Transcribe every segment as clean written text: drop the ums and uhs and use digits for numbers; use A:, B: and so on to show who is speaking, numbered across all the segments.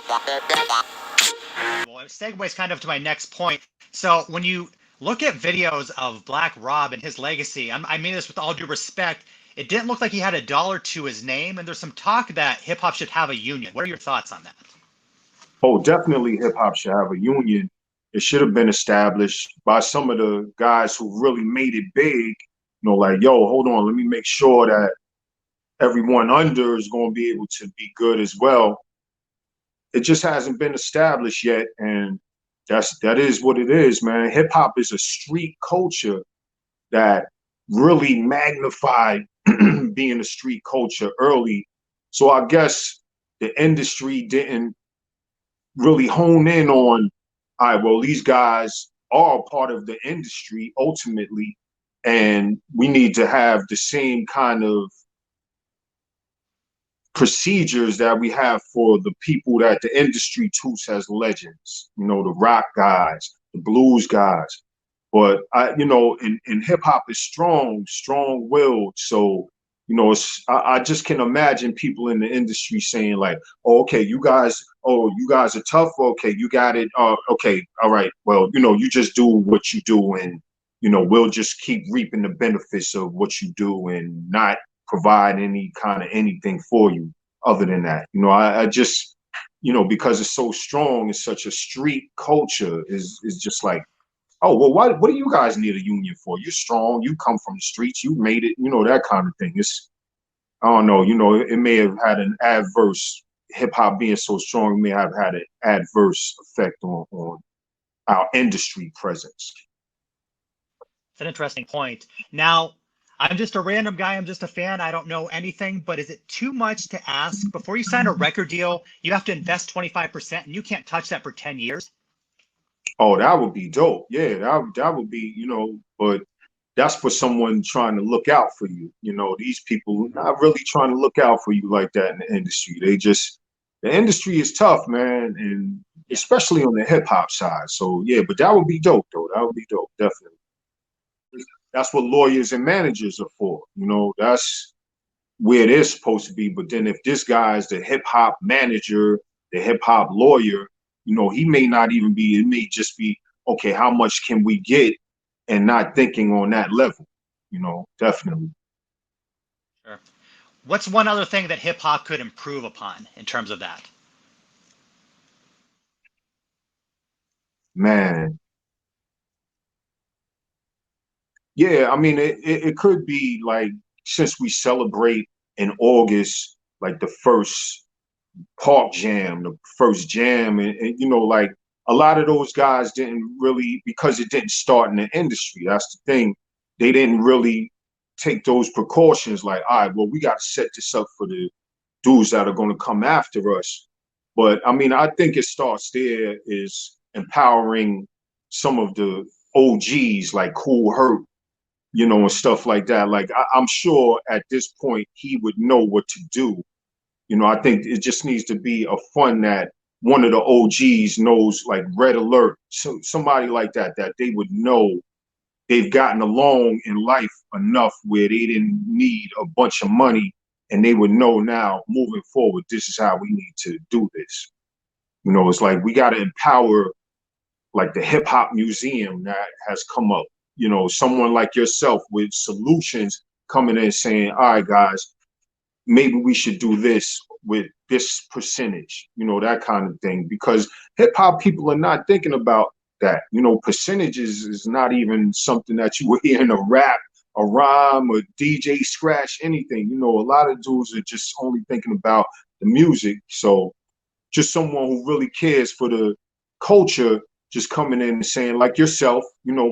A: Well, it segues kind of to my next point. So when you look at videos of Black Rob and his legacy, I mean this with all due respect, it didn't look like he had a dollar to his name, and there's some talk that hip hop should have a union. What are your thoughts on that?
B: Oh, definitely hip hop should have a union. It should have been established by some of the guys who really made it big. Like, yo, hold on, let me make sure that everyone under is going to be able to be good as well. It just hasn't been established yet, and that is what it is, man. Hip hop is a street culture that really magnified being a street culture early. So I guess the industry didn't really hone in on, all right, well, these guys are part of the industry ultimately, and we need to have the same kind of procedures that we have for the people that the industry treats as legends, the rock guys, the blues guys. But and hip hop is strong willed. So, I just can imagine people in the industry saying like, oh, okay, you guys are tough. Okay, you got it. Okay, all right. Well, you just do what you do, and we'll just keep reaping the benefits of what you do and not provide any kind of anything for you other than that. I just, because it's so strong, it's such a street culture, is just like, oh, well, what do you guys need a union for? You're strong. You come from the streets. You made it. That kind of thing. I don't know. It may have had an adverse, hip hop being so strong may have had an adverse effect on our industry presence.
A: It's an interesting point. Now, I'm just a random guy. I'm just a fan. I don't know anything, but is it too much to ask before you sign a record deal, you have to invest 25% and you can't touch that for 10 years?
B: Oh, that would be dope. Yeah, that would be, but that's for someone trying to look out for you. These people not really trying to look out for you like that in the industry. The industry is tough, man, and especially on the hip hop side. So yeah, but that would be dope though. That would be dope, definitely. That's what lawyers and managers are for. That's where they're supposed to be. But then if this guy is the hip hop manager, the hip hop lawyer, he may not even be, it may just be, okay, how much can we get, and not thinking on that level, definitely.
A: Sure. What's one other thing that hip hop could improve upon in terms of that?
B: Man. Yeah, I mean, it could be like, since we celebrate in August, like the first Park Jam, the first jam, and like a lot of those guys didn't really, because it didn't start in the industry. That's the thing. They didn't really take those precautions. Like, all right, well, we got to set this up for the dudes that are going to come after us. But I mean, I think it starts there, is empowering some of the OGs like Cool Herc, and stuff like that. Like, I'm sure at this point he would know what to do. I think it just needs to be a fun that one of the OGs knows, like Red Alert, so somebody like that, that they would know they've gotten along in life enough where they didn't need a bunch of money, and they would know now moving forward, this is how we need to do this. It's like we got to empower like the hip hop museum that has come up, someone like yourself with solutions coming in saying, all right, guys, maybe we should do this with this percentage, that kind of thing. Because hip hop people are not thinking about that. Percentages is not even something that you would hear in a rap, a rhyme, or DJ scratch, anything. A lot of dudes are just only thinking about the music. So just someone who really cares for the culture, just coming in and saying, like yourself,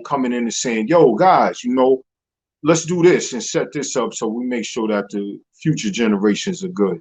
B: coming in and saying, yo, guys, let's do this and set this up so we make sure that the future generations are good.